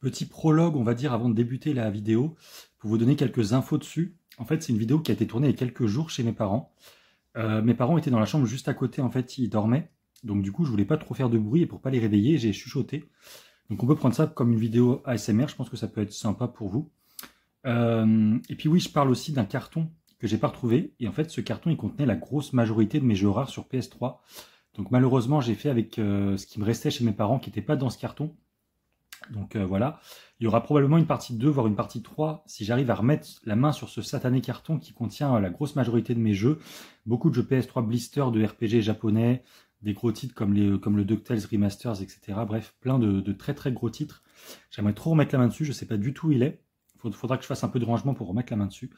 Petit prologue, on va dire, avant de débuter la vidéo, pour vous donner quelques infos dessus. En fait, c'est une vidéo qui a été tournée il y a quelques jours chez mes parents. Mes parents étaient dans la chambre juste à côté, en fait, ils dormaient. Donc du coup, je voulais pas trop faire de bruit et pour pas les réveiller, j'ai chuchoté. Donc on peut prendre ça comme une vidéo ASMR, je pense que ça peut être sympa pour vous. Et puis oui, je parle aussi d'un carton que j'ai pas retrouvé. Et en fait, ce carton, il contenait la grosse majorité de mes jeux rares sur PS3. Donc malheureusement, j'ai fait avec ce qui me restait chez mes parents, qui n'était pas dans ce carton. Donc voilà, il y aura probablement une partie 2, voire une partie 3, si j'arrive à remettre la main sur ce satané carton qui contient la grosse majorité de mes jeux. Beaucoup de jeux PS3 blister, de RPG japonais, des gros titres comme le DuckTales Remasters, etc. Bref, plein de très très gros titres. J'aimerais trop remettre la main dessus, je sais pas du tout où il est. Il faudra que je fasse un peu de rangement pour remettre la main dessus.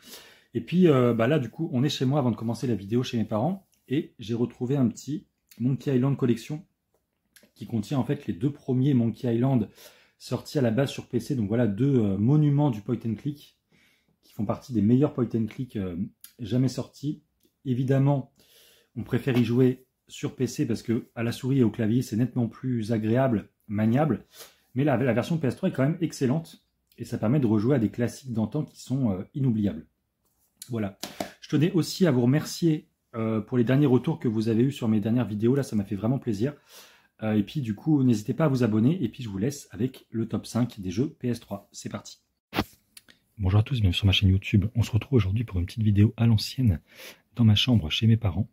Et puis là, du coup, on est chez moi avant de commencer la vidéo chez mes parents. Et j'ai retrouvé un petit Monkey Island Collection qui contient en fait les deux premiers Monkey Island sortis à la base sur PC. Donc voilà, deux monuments du point and click qui font partie des meilleurs point and click jamais sortis. Évidemment, on préfère y jouer sur PC parce que à la souris et au clavier, c'est nettement plus agréable, maniable. Mais la version PS3 est quand même excellente et ça permet de rejouer à des classiques d'antan qui sont inoubliables. Voilà. Je tenais aussi à vous remercier pour les derniers retours que vous avez eus sur mes dernières vidéos. Là, ça m'a fait vraiment plaisir. Et puis du coup, n'hésitez pas à vous abonner. Et puis je vous laisse avec le top 5 des jeux PS3. C'est parti. Bonjour à tous, bienvenue sur ma chaîne YouTube. On se retrouve aujourd'hui pour une petite vidéo à l'ancienne dans ma chambre chez mes parents.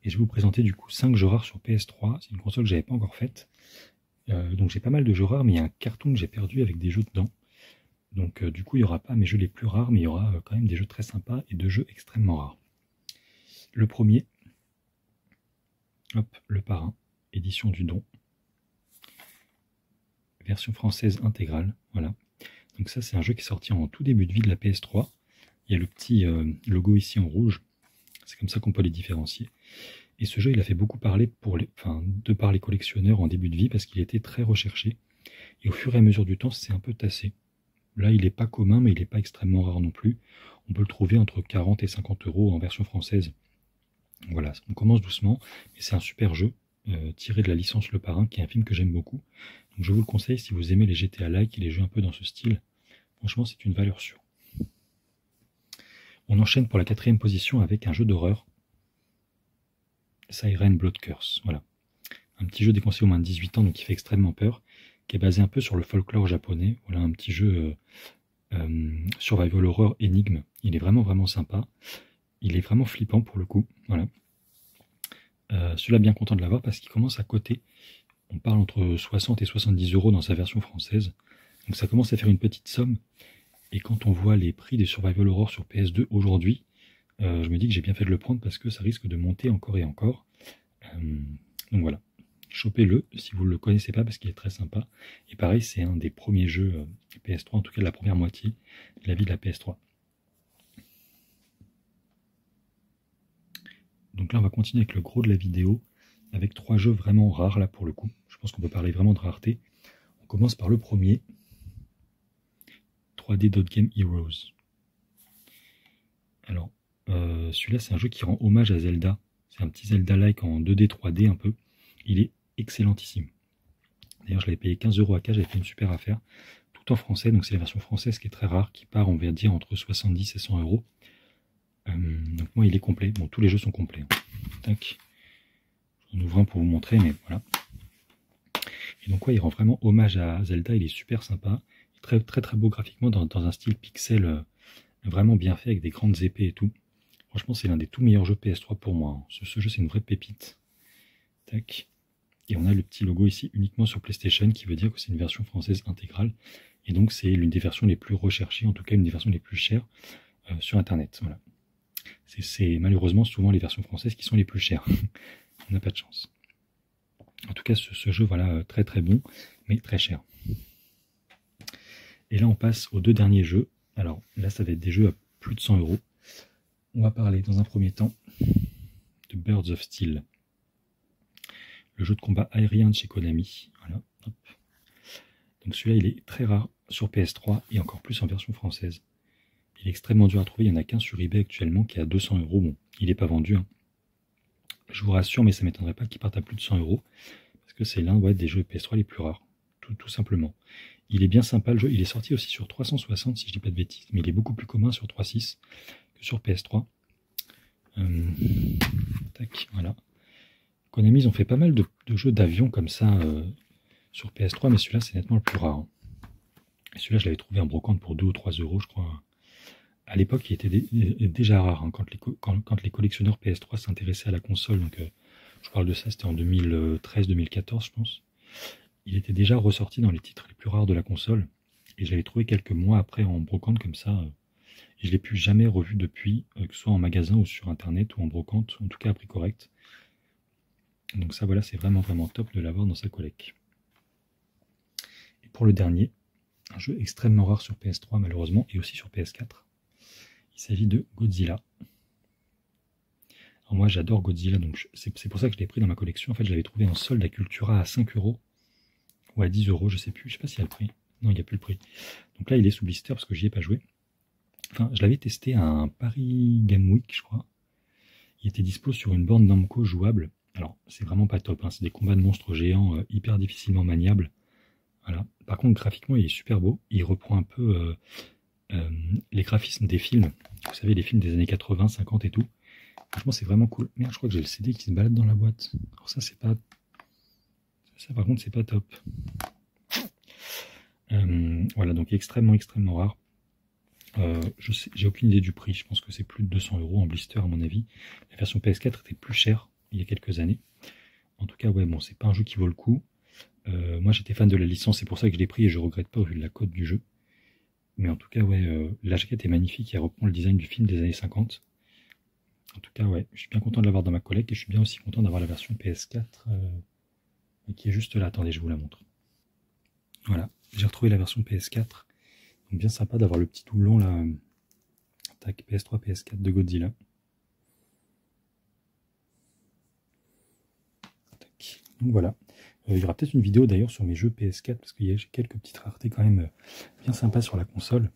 Et je vais vous présenter du coup 5 jeux rares sur PS3. C'est une console que je n'avais pas encore faite. Donc j'ai pas mal de jeux rares, mais il y a un carton que j'ai perdu avec des jeux dedans. Donc du coup, il n'y aura pas mes jeux les plus rares, mais il y aura quand même des jeux très sympas et 2 jeux extrêmement rares. Le premier, hop, Le Parrain. Édition du Don, version française intégrale, voilà. Donc ça c'est un jeu qui est sorti en tout début de vie de la PS3. Il y a le petit logo ici en rouge, c'est comme ça qu'on peut les différencier. Et ce jeu il a fait beaucoup parler de par les collectionneurs en début de vie parce qu'il était très recherché. Et au fur et à mesure du temps c'est un peu tassé. Là il n'est pas commun mais il n'est pas extrêmement rare non plus. On peut le trouver entre 40 et 50 € en version française. Voilà, on commence doucement, mais c'est un super jeu. Tiré de la licence Le Parrain, qui est un film que j'aime beaucoup. Donc je vous le conseille si vous aimez les GTA-like et les jeux un peu dans ce style. Franchement, c'est une valeur sûre. On enchaîne pour la 4e position avec un jeu d'horreur. Siren Blood Curse, voilà. Un petit jeu déconseillé aux moins de 18 ans, donc qui fait extrêmement peur, qui est basé un peu sur le folklore japonais. Voilà, un petit jeu survival horror énigme. Il est vraiment vraiment sympa. Il est vraiment flippant pour le coup, voilà. Celui-là bien content de l'avoir parce qu'il commence à coter. On parle entre 60 et 70 € dans sa version française. Donc ça commence à faire une petite somme. Et quand on voit les prix des Survival Horror sur PS2 aujourd'hui, je me dis que j'ai bien fait de le prendre parce que ça risque de monter encore et encore. Donc voilà, chopez-le si vous ne le connaissez pas parce qu'il est très sympa. Et pareil, c'est un des premiers jeux PS3, en tout cas de la première moitié de la vie de la PS3. Donc là, on va continuer avec le gros de la vidéo, avec 3 jeux vraiment rares là pour le coup. Je pense qu'on peut parler vraiment de rareté. On commence par le premier, 3D Dot Game Heroes. Alors, celui-là, c'est un jeu qui rend hommage à Zelda. C'est un petit Zelda-like en 2D, 3D un peu. Il est excellentissime. D'ailleurs, je l'avais payé 15 € à cash, j'avais fait une super affaire. Tout en français, donc c'est la version française qui est très rare, qui part, on va dire, entre 70 et 100 €. Donc moi il est complet, bon tous les jeux sont complets. Tac. J'en ouvre un pour vous montrer, mais voilà. Et donc ouais, il rend vraiment hommage à Zelda, il est super sympa, il est très très très beau graphiquement dans un style pixel vraiment bien fait avec des grandes épées et tout. Franchement c'est l'un des tout meilleurs jeux PS3 pour moi. Ce jeu c'est une vraie pépite. Tac. Et on a le petit logo ici uniquement sur PlayStation qui veut dire que c'est une version française intégrale. Et donc c'est l'une des versions les plus recherchées, en tout cas une des versions les plus chères sur internet. Voilà. C'est malheureusement souvent les versions françaises qui sont les plus chères. On n'a pas de chance. En tout cas, ce jeu, voilà, très très bon, mais très cher. Et là, on passe aux 2 derniers jeux. Alors là, ça va être des jeux à plus de 100 €. On va parler dans un premier temps de Birds of Steel. Le jeu de combat aérien de chez Konami. Voilà. Hop. Donc celui-là, il est très rare sur PS3 et encore plus en version française. Il est extrêmement dur à trouver, il n'y en a qu'un sur eBay actuellement qui est à 200 €. Bon, il n'est pas vendu. Hein. Je vous rassure, mais ça ne m'étonnerait pas qu'il parte à plus de 100 €. Parce que c'est l'un des jeux PS3 les plus rares. tout simplement. Il est bien sympa le jeu, il est sorti aussi sur 360 si je dis pas de bêtises, mais il est beaucoup plus commun sur 3.6 que sur PS3. Tac, voilà. Konami, ils ont fait pas mal de jeux d'avion comme ça sur PS3, mais celui-là c'est nettement le plus rare. Hein. Celui-là je l'avais trouvé en brocante pour 2 ou 3 euros je crois. À l'époque il était déjà rare, hein, quand les collectionneurs PS3 s'intéressaient à la console, donc je parle de ça, c'était en 2013-2014 je pense. Il était déjà ressorti dans les titres les plus rares de la console, et je l'avais trouvé quelques mois après en brocante comme ça, et je l'ai plus jamais revu depuis, que ce soit en magasin ou sur internet ou en brocante, en tout cas à prix correct. Donc ça voilà, c'est vraiment top de l'avoir dans sa collecte. Et pour le dernier, un jeu extrêmement rare sur PS3 malheureusement, et aussi sur PS4, il s'agit de Godzilla. Alors moi j'adore Godzilla, donc c'est pour ça que je l'ai pris dans ma collection. En fait je l'avais trouvé en solde à Cultura à 5 euros. Ou à 10 euros, je sais plus, je sais pas s'il y a le prix. Non, il n'y a plus le prix. Donc là, il est sous blister parce que j'y ai pas joué. Enfin, je l'avais testé à un Paris Game Week, je crois. Il était dispo sur une borne Namco jouable. Alors, c'est vraiment pas top, hein. C'est des combats de monstres géants hyper difficilement maniables. Voilà. Par contre, graphiquement, il est super beau. Il reprend un peu les graphismes des films. Vous savez, les films des années 80, 50 et tout. Franchement, c'est vraiment cool. Merde, je crois que j'ai le CD qui se balade dans la boîte. Alors ça, c'est pas... Ça, par contre, c'est pas top. Voilà, donc extrêmement rare. J'ai aucune idée du prix. Je pense que c'est plus de 200 euros en blister, à mon avis. La version PS4 était plus chère il y a quelques années. En tout cas, ouais, bon, c'est pas un jeu qui vaut le coup. Moi, j'étais fan de la licence, c'est pour ça que je l'ai pris et je regrette pas au vu de la cote du jeu. Mais en tout cas, ouais, la jaquette est magnifique et elle reprend le design du film des années 50. En tout cas, ouais, je suis bien content de l'avoir dans ma collecte et je suis bien aussi content d'avoir la version PS4 qui est juste là. Attendez, je vous la montre. Voilà, j'ai retrouvé la version PS4. Donc bien sympa d'avoir le petit doublon là. Tac, PS3, PS4 de Godzilla. Tac. Donc voilà. Il y aura peut-être une vidéo d'ailleurs sur mes jeux PS4 parce qu'il y a quelques petites raretés quand même bien sympas sur la console.